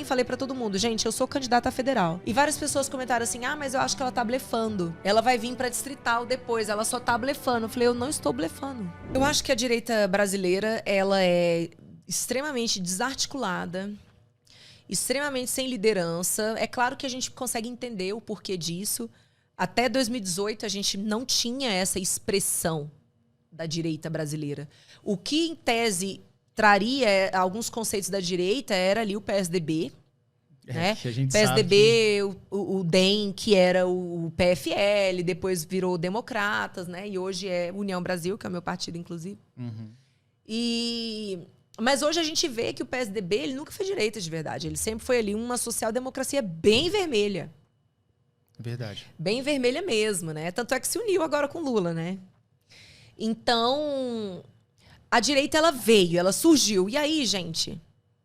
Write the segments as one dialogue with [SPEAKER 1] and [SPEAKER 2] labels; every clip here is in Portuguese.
[SPEAKER 1] também falei pra todo mundo, gente, eu sou candidata a federal. E várias pessoas comentaram assim, mas eu acho que ela tá blefando. Ela vai vir pra distrital depois, ela só tá blefando. Eu falei, eu não estou blefando. Eu acho que a direita brasileira, ela é extremamente desarticulada, extremamente sem liderança. É claro que a gente consegue entender o porquê disso. Até 2018, a gente não tinha essa expressão da direita brasileira. O que, em tese, traria alguns conceitos da direita era ali o PSDB, né?
[SPEAKER 2] Que a gente
[SPEAKER 1] PSDB, sabe que... o DEM, que era o PFL, depois virou Democratas, né? E hoje é União Brasil, que é o meu partido, inclusive. Mas hoje a gente vê que o PSDB ele nunca foi direita de verdade. Ele sempre foi ali uma social-democracia bem vermelha.
[SPEAKER 2] Verdade.
[SPEAKER 1] Bem vermelha mesmo, né? Tanto é que se uniu agora com Lula, né? Então, a direita, ela veio, ela surgiu. E aí, gente,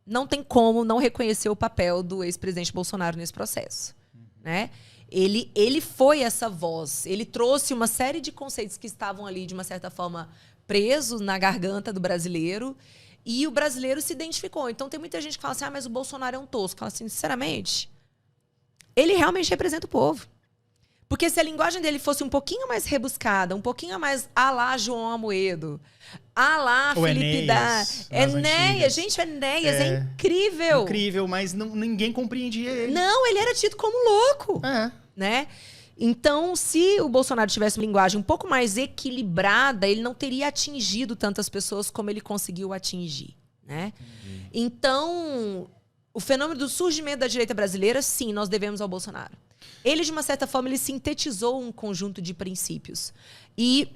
[SPEAKER 1] não tem como não reconhecer o papel do ex-presidente Bolsonaro nesse processo, né? Ele foi essa voz. Ele trouxe uma série de conceitos que estavam ali, de uma certa forma, presos na garganta do brasileiro. E o brasileiro se identificou. Então, tem muita gente que fala assim, mas o Bolsonaro é um tosco. Fala assim, sinceramente... Ele realmente representa o povo. Porque se a linguagem dele fosse um pouquinho mais rebuscada, um pouquinho mais à lá João Amoedo, à lá Felipe da... Enéas, gente, o Enéas é incrível.
[SPEAKER 2] Incrível, mas ninguém compreendia ele.
[SPEAKER 1] Não, ele era tido como louco. Né? Então, se o Bolsonaro tivesse uma linguagem um pouco mais equilibrada, ele não teria atingido tantas pessoas como ele conseguiu atingir. Né? Então... O fenômeno do surgimento da direita brasileira, sim, nós devemos ao Bolsonaro. Ele, de uma certa forma, ele sintetizou um conjunto de princípios. E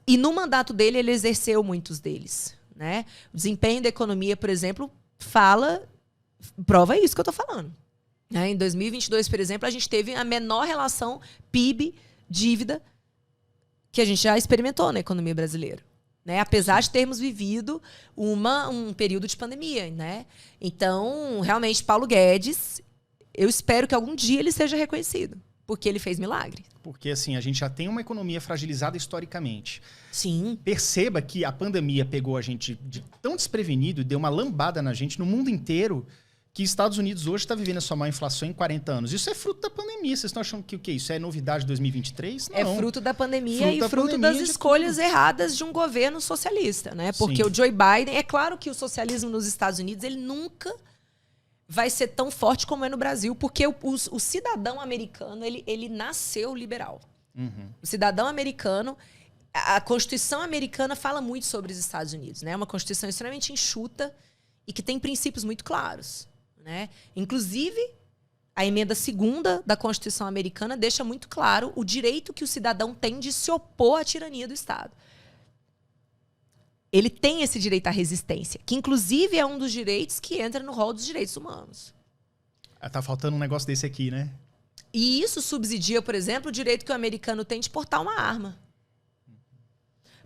[SPEAKER 1] no mandato dele, ele exerceu muitos deles. Né? O desempenho da economia, por exemplo, prova isso que eu estou falando. Em 2022, por exemplo, a gente teve a menor relação PIB-dívida que a gente já experimentou na economia brasileira. Né? Apesar de termos vivido um período de pandemia. Né? Então, realmente, Paulo Guedes, eu espero que algum dia ele seja reconhecido, porque ele fez milagre.
[SPEAKER 2] Porque, assim, a gente já tem uma economia fragilizada historicamente.
[SPEAKER 1] Sim.
[SPEAKER 2] Perceba que a pandemia pegou a gente tão desprevenido e deu uma lambada na gente no mundo inteiro, que Estados Unidos hoje está vivendo a sua maior inflação em 40 anos. Isso é fruto da pandemia. Vocês estão achando que o quê? Isso é novidade de 2023? Não.
[SPEAKER 1] É fruto da pandemia e fruto das escolhas erradas de um governo socialista, né? Porque o Joe Biden... É claro que o socialismo nos Estados Unidos ele nunca vai ser tão forte como é no Brasil, porque o cidadão americano ele nasceu liberal. O cidadão americano... A Constituição americana fala muito sobre os Estados Unidos, né? É uma Constituição extremamente enxuta e que tem princípios muito claros. Né? Inclusive, a emenda 2ª da Constituição americana deixa muito claro o direito que o cidadão tem de se opor à tirania do Estado. Ele tem esse direito à resistência, que inclusive é um dos direitos que entra no rol dos direitos humanos.
[SPEAKER 2] Tá faltando um negócio desse aqui, né?
[SPEAKER 1] E isso subsidia, por exemplo, o direito que o americano tem de portar uma arma.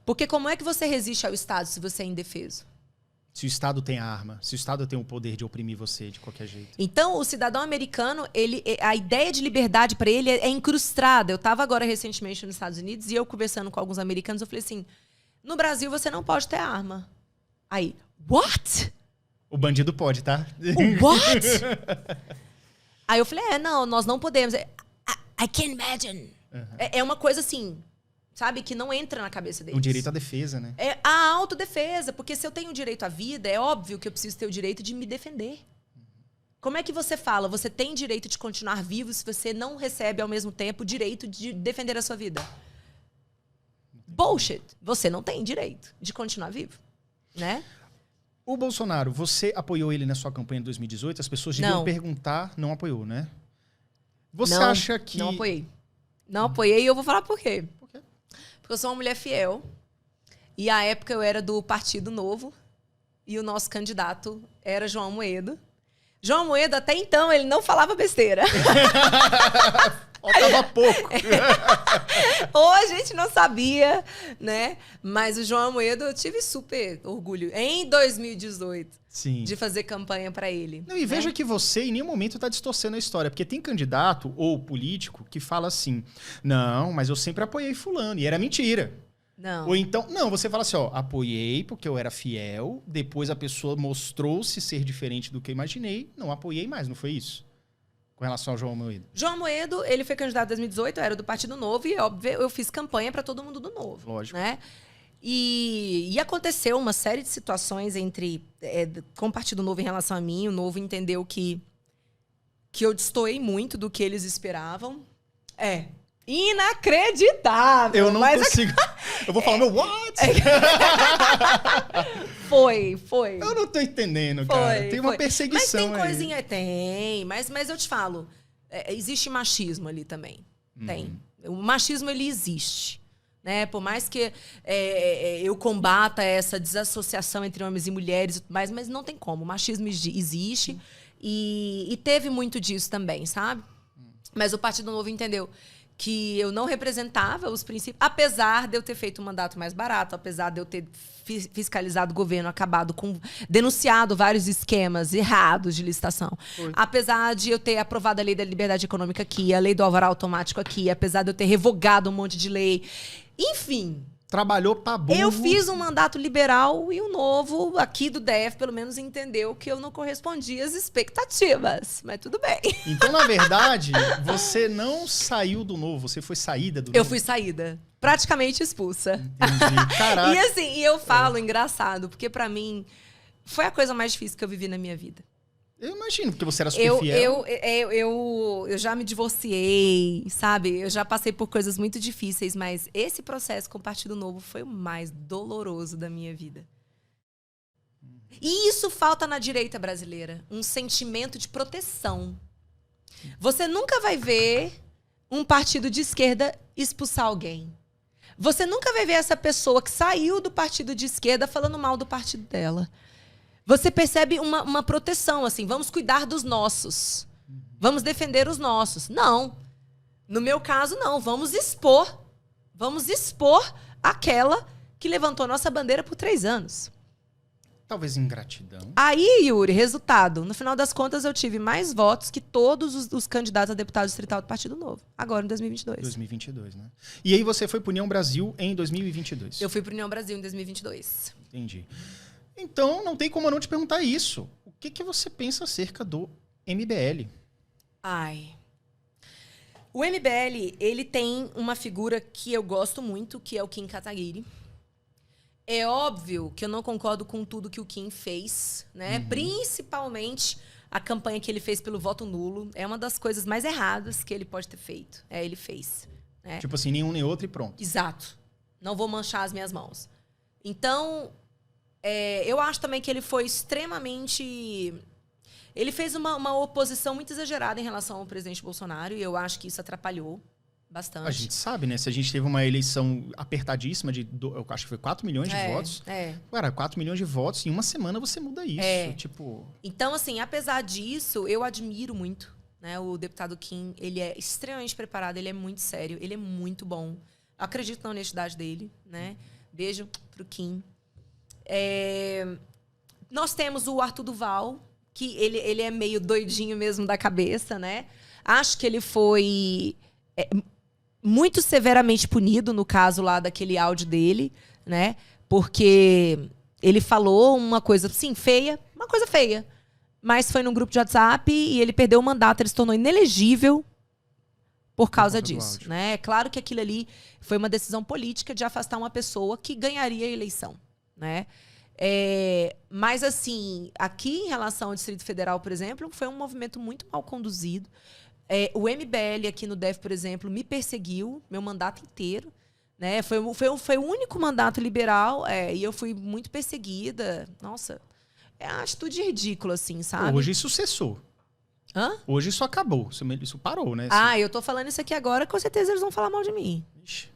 [SPEAKER 1] Porque como é que você resiste ao Estado se você é indefeso?
[SPEAKER 2] Se o Estado tem a arma, se o Estado tem o poder de oprimir você de qualquer jeito.
[SPEAKER 1] Então, o cidadão americano, a ideia de liberdade para ele é incrustada. Eu estava agora recentemente nos Estados Unidos e eu conversando com alguns americanos, eu falei assim, no Brasil você não pode ter arma. Aí, what?
[SPEAKER 2] O bandido pode, tá?
[SPEAKER 1] What? Aí eu falei, não, nós não podemos. I can't imagine. É uma coisa assim... Sabe? Que não entra na cabeça deles.
[SPEAKER 2] O direito à defesa, né?
[SPEAKER 1] É a autodefesa. Porque se eu tenho o direito à vida, é óbvio que eu preciso ter o direito de me defender. Como é que você fala? Você tem direito de continuar vivo se você não recebe, ao mesmo tempo, o direito de defender a sua vida? Bullshit. Você não tem direito de continuar vivo. Né?
[SPEAKER 2] O Bolsonaro, você apoiou ele na sua campanha de 2018? As pessoas deviam perguntar, não apoiou, né? Você acha que...
[SPEAKER 1] Não apoiei. Não apoiei e eu vou falar por quê. Porque eu sou uma mulher fiel. E à época eu era do Partido Novo. E o nosso candidato era João Amoedo. João Amoedo, até então, ele não falava besteira.
[SPEAKER 2] Faltava pouco.
[SPEAKER 1] Ou a gente não sabia, né? Mas o João Amoedo, eu tive super orgulho, em 2018, de fazer campanha para ele.
[SPEAKER 2] Não, e veja que você, em nenhum momento, está distorcendo a história. Porque tem candidato ou político que fala assim, não, mas eu sempre apoiei fulano. E era mentira.
[SPEAKER 1] Não.
[SPEAKER 2] Ou então, não, você fala assim, ó, apoiei porque eu era fiel, depois a pessoa mostrou-se ser diferente do que eu imaginei, não apoiei mais, não foi isso? Com relação ao João Amoedo.
[SPEAKER 1] João Amoedo, ele foi candidato em 2018, eu era do Partido Novo e, óbvio, eu fiz campanha para todo mundo do Novo.
[SPEAKER 2] Lógico.
[SPEAKER 1] Né? E aconteceu uma série de situações com o Partido Novo em relação a mim. O Novo entendeu que eu destoei muito do que eles esperavam. Inacreditável!
[SPEAKER 2] Eu não consigo. Eu vou falar, meu, what?
[SPEAKER 1] Foi.
[SPEAKER 2] Eu não tô entendendo, cara. Tem uma perseguição.
[SPEAKER 1] Mas tem coisinha, tem. Mas eu te falo, existe machismo ali também. Tem. O machismo, ele existe. Né? Por mais que eu combata essa desassociação entre homens e mulheres, mas não tem como. O machismo existe e teve muito disso também, sabe? Mas o Partido Novo entendeu que eu não representava os princípios, apesar de eu ter feito um mandato mais barato, apesar de eu ter fiscalizado o governo, denunciado vários esquemas errados de licitação, apesar de eu ter aprovado a lei da liberdade econômica aqui, a lei do alvará automático aqui, apesar de eu ter revogado um monte de lei, enfim.
[SPEAKER 2] Trabalhou pra burro.
[SPEAKER 1] Eu fiz um mandato liberal e o Novo, aqui do DF, pelo menos entendeu que eu não correspondia às expectativas. Mas tudo bem.
[SPEAKER 2] Então, na verdade, você não saiu do Novo, você foi saída do Novo.
[SPEAKER 1] Eu fui saída. Praticamente expulsa.
[SPEAKER 2] Entendi. Caraca.
[SPEAKER 1] E assim, eu falo engraçado, porque pra mim foi a coisa mais difícil que eu vivi na minha vida.
[SPEAKER 2] Eu imagino, porque você era super fiel.
[SPEAKER 1] Eu já me divorciei, sabe? Eu já passei por coisas muito difíceis, mas esse processo com o Partido Novo foi o mais doloroso da minha vida. E isso falta na direita brasileira, um sentimento de proteção. Você nunca vai ver um partido de esquerda expulsar alguém. Você nunca vai ver essa pessoa que saiu do partido de esquerda falando mal do partido dela. Você percebe uma proteção, assim, vamos cuidar dos nossos. Vamos defender os nossos. Não. No meu caso, não. Vamos expor aquela que levantou nossa bandeira por 3 anos.
[SPEAKER 2] Talvez ingratidão.
[SPEAKER 1] Aí, Yuri, resultado. No final das contas, eu tive mais votos que todos os candidatos a deputado distrital do Partido Novo. Agora, em 2022.
[SPEAKER 2] 2022, né? E aí você foi pro União Brasil em 2022.
[SPEAKER 1] Eu fui pro União Brasil em 2022.
[SPEAKER 2] Entendi. Então, não tem como eu não te perguntar isso. O que você pensa acerca do MBL?
[SPEAKER 1] O MBL, ele tem uma figura que eu gosto muito, que é o Kim Kataguiri. É óbvio que eu não concordo com tudo que o Kim fez, né? Principalmente a campanha que ele fez pelo voto nulo. É uma das coisas mais erradas que ele pode ter feito. Ele fez. Né?
[SPEAKER 2] Tipo assim, nenhum nem outro e pronto.
[SPEAKER 1] Exato. Não vou manchar as minhas mãos. Então, eu acho também que ele foi extremamente... Ele fez uma oposição muito exagerada em relação ao presidente Bolsonaro e eu acho que isso atrapalhou bastante.
[SPEAKER 2] A gente sabe, né? Se a gente teve uma eleição apertadíssima eu acho que foi 4 milhões de votos. Cara, 4 milhões de votos, em uma semana você muda isso. Tipo...
[SPEAKER 1] Então, assim, apesar disso, eu admiro muito, né? O deputado Kim, ele é extremamente preparado, ele é muito sério, ele é muito bom. Eu acredito na honestidade dele, né? Beijo pro Kim. Nós temos o Arthur Duval, que ele é meio doidinho mesmo da cabeça, né? Acho que ele foi muito severamente punido no caso lá daquele áudio dele, né? Porque ele falou uma coisa, sim, feia, uma coisa feia. Mas foi num grupo de WhatsApp e ele perdeu o mandato, ele se tornou inelegível por causa disso, né? É claro que aquilo ali foi uma decisão política de afastar uma pessoa que ganharia a eleição, né? Mas, assim, aqui em relação ao Distrito Federal, por exemplo, foi um movimento muito mal conduzido. O MBL aqui no DF, por exemplo, me perseguiu meu mandato inteiro. Né? Foi o único mandato liberal e eu fui muito perseguida. Nossa, é uma atitude ridícula, assim, sabe?
[SPEAKER 2] Hoje isso cessou.
[SPEAKER 1] Hã?
[SPEAKER 2] Hoje isso acabou. Isso parou, né?
[SPEAKER 1] Eu tô falando isso aqui agora, com certeza eles vão falar mal de mim.
[SPEAKER 2] Ixi.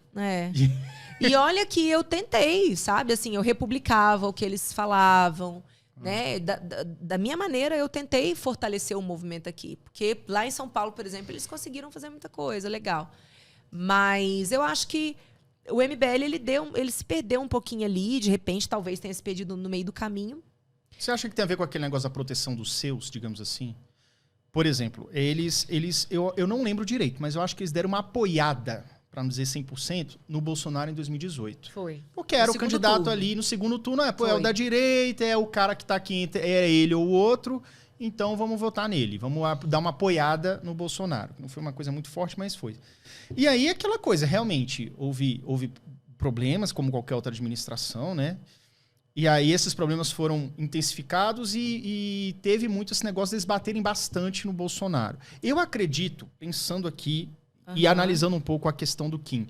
[SPEAKER 1] E olha que eu tentei, sabe? Assim, eu republicava o que eles falavam, né? Da minha maneira, eu tentei fortalecer o movimento aqui. Porque lá em São Paulo, por exemplo, eles conseguiram fazer muita coisa, legal. Mas eu acho que o MBL, ele se perdeu um pouquinho ali, de repente, talvez tenha se perdido no meio do caminho.
[SPEAKER 2] Você acha que tem a ver com aquele negócio da proteção dos seus, digamos assim? Por exemplo, eu não lembro direito, mas eu acho que eles deram uma apoiada para não dizer 100%, no Bolsonaro em 2018.
[SPEAKER 1] Foi.
[SPEAKER 2] Porque era o candidato ali no segundo turno, é o da direita, é o cara que tá aqui, é ele ou o outro, então vamos votar nele, vamos dar uma apoiada no Bolsonaro. Não foi uma coisa muito forte, mas foi. E aí aquela coisa, realmente, houve problemas, como qualquer outra administração, né? E aí esses problemas foram intensificados e teve muito esse negócio deles baterem bastante no Bolsonaro. Eu acredito, pensando aqui e analisando um pouco a questão do Kim,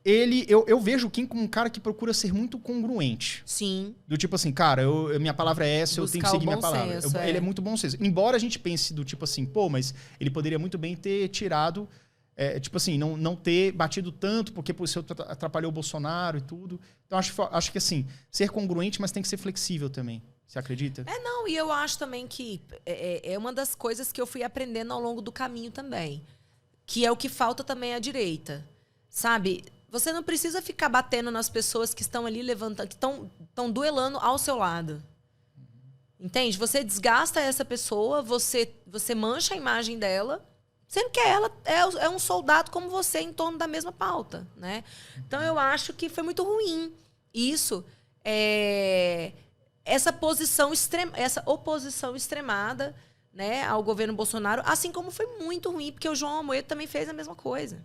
[SPEAKER 2] eu vejo o Kim como um cara que procura ser muito congruente.
[SPEAKER 1] Sim.
[SPEAKER 2] Do tipo assim, cara, minha palavra é essa, eu tenho que seguir minha palavra.
[SPEAKER 1] Senso,
[SPEAKER 2] ele é muito bom senso. Embora a gente pense do tipo assim, pô, mas ele poderia muito bem ter tirado... tipo assim, não ter batido tanto, porque isso atrapalhou o Bolsonaro e tudo. Então, acho que, assim, ser congruente, mas tem que ser flexível também. Você acredita?
[SPEAKER 1] Não, e eu acho também que é uma das coisas que eu fui aprendendo ao longo do caminho também. Que é o que falta também à direita. Sabe? Você não precisa ficar batendo nas pessoas que estão ali levantando, que estão duelando ao seu lado. Entende? Você desgasta essa pessoa, você mancha a imagem dela, sendo que ela é um soldado como você em torno da mesma pauta, né? Então, eu acho que foi muito ruim isso. Essa oposição extremada, né, ao governo Bolsonaro, assim como foi muito ruim, porque o João Amoedo também fez a mesma coisa.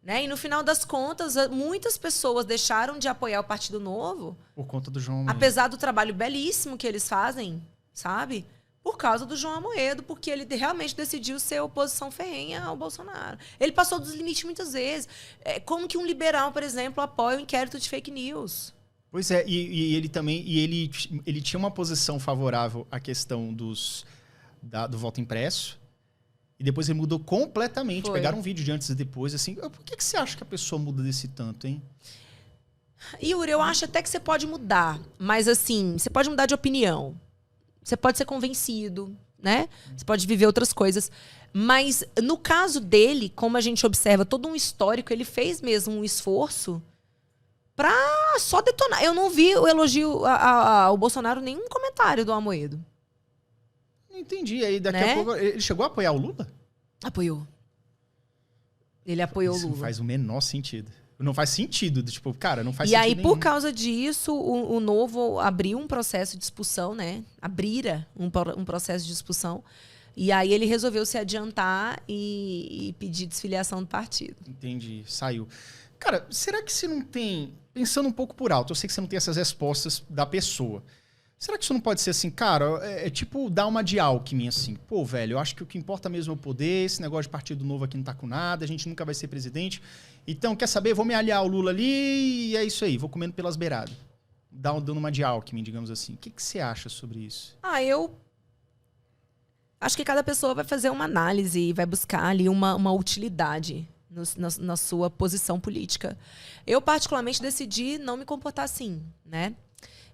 [SPEAKER 1] Né? E, no final das contas, muitas pessoas deixaram de apoiar o Partido Novo
[SPEAKER 2] por conta do João Amoedo.
[SPEAKER 1] Apesar do trabalho belíssimo que eles fazem, sabe? Por causa do João Amoedo, porque ele realmente decidiu ser oposição ferrenha ao Bolsonaro. Ele passou dos limites muitas vezes. Como que um liberal, por exemplo, apoia o inquérito de fake news?
[SPEAKER 2] Pois é, e ele também... ele tinha uma posição favorável à questão do voto impresso, e depois ele mudou completamente.
[SPEAKER 1] Foi.
[SPEAKER 2] Pegaram um vídeo de antes e depois, assim... Por que você acha que a pessoa muda desse tanto, hein?
[SPEAKER 1] Yuri, eu acho até que você pode mudar. Mas, assim, você pode mudar de opinião. Você pode ser convencido, né? Você pode viver outras coisas. Mas, no caso dele, como a gente observa todo um histórico, ele fez mesmo um esforço pra só detonar. Eu não vi o elogio ao Bolsonaro, nenhum comentário do Amoedo.
[SPEAKER 2] Não entendi. Aí, daqui a pouco, ele chegou a apoiar o Lula?
[SPEAKER 1] Apoiou. Ele apoiou o Lula.
[SPEAKER 2] Isso não faz o menor sentido. Não faz sentido. Tipo, cara, não faz
[SPEAKER 1] sentido. E aí,
[SPEAKER 2] nenhum.
[SPEAKER 1] Por causa disso, o Novo abriu um processo de expulsão, né? Abrira um processo de expulsão. E aí ele resolveu se adiantar e pedir desfiliação do partido.
[SPEAKER 2] Entendi. Saiu. Cara, será que você não tem... Pensando um pouco por alto, eu sei que você não tem essas respostas da pessoa. Será que isso não pode ser assim, cara, tipo dar uma de Alckmin, assim. Pô, velho, eu acho que o que importa mesmo é o poder, esse negócio de partido novo aqui não tá com nada, a gente nunca vai ser presidente. Então, quer saber? Vou me aliar ao Lula ali e é isso aí, vou comendo pelas beiradas. Dando uma de Alckmin, digamos assim. O que você acha sobre isso?
[SPEAKER 1] Eu acho que cada pessoa vai fazer uma análise e vai buscar ali uma utilidade na sua posição política. Eu, particularmente, decidi não me comportar assim, né?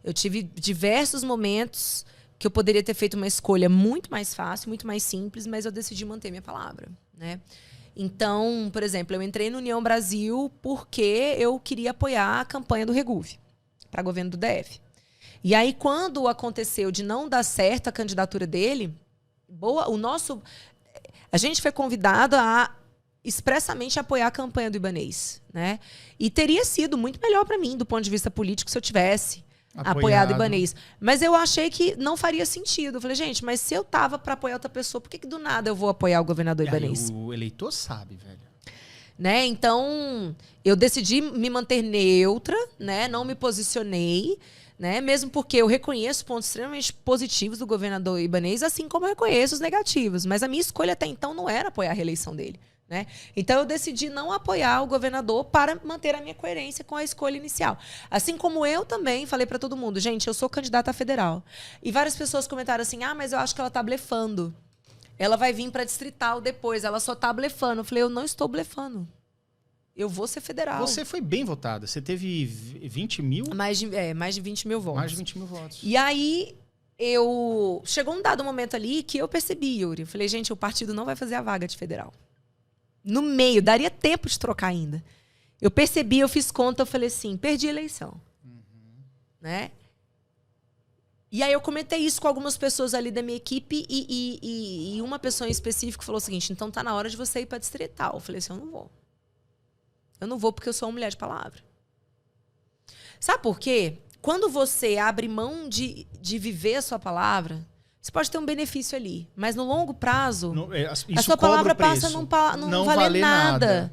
[SPEAKER 1] Eu tive diversos momentos que eu poderia ter feito uma escolha muito mais fácil, muito mais simples, mas eu decidi manter minha palavra, né? Então, por exemplo, eu entrei no União Brasil porque eu queria apoiar a campanha do Regufe para governo do DF. E aí, quando aconteceu de não dar certo a candidatura dele, a gente foi convidado a expressamente apoiar a campanha do Ibanez, né? E teria sido muito melhor para mim, do ponto de vista político, se eu tivesse apoiado o Ibanez. Mas eu achei que não faria sentido. Eu falei, gente, mas se eu tava para apoiar outra pessoa, por que do nada eu vou apoiar o governador Ibanez?
[SPEAKER 2] O eleitor sabe, velho.
[SPEAKER 1] Né? Então, eu decidi me manter neutra, né? Não me posicionei, né? Mesmo porque eu reconheço pontos extremamente positivos do governador Ibanez, assim como eu reconheço os negativos. Mas a minha escolha até então não era apoiar a reeleição dele. Né? Então, eu decidi não apoiar o governador para manter a minha coerência com a escolha inicial. Assim como eu também falei para todo mundo, gente, eu sou candidata a federal. E várias pessoas comentaram assim, mas eu acho que ela está blefando. Ela vai vir para distrital depois, ela só está blefando. Eu falei, eu não estou blefando. Eu vou ser federal.
[SPEAKER 2] Você foi bem votada. Você teve 20 mil?
[SPEAKER 1] Mais de 20 mil votos.
[SPEAKER 2] Mais de 20 mil votos.
[SPEAKER 1] E aí, chegou um dado momento ali que eu percebi, Yuri. Eu falei, gente, o partido não vai fazer a vaga de federal. No meio, daria tempo de trocar ainda. Eu percebi, eu fiz conta, eu falei assim, perdi a eleição. Né? E aí eu comentei isso com algumas pessoas ali da minha equipe e uma pessoa em específico falou o seguinte, então tá na hora de você ir para distrital. Eu falei assim, eu não vou. Eu não vou porque eu sou uma mulher de palavra. Sabe por quê? Quando você abre mão de viver a sua palavra, você pode ter um benefício ali. Mas no longo prazo, a sua palavra passa a não valer nada.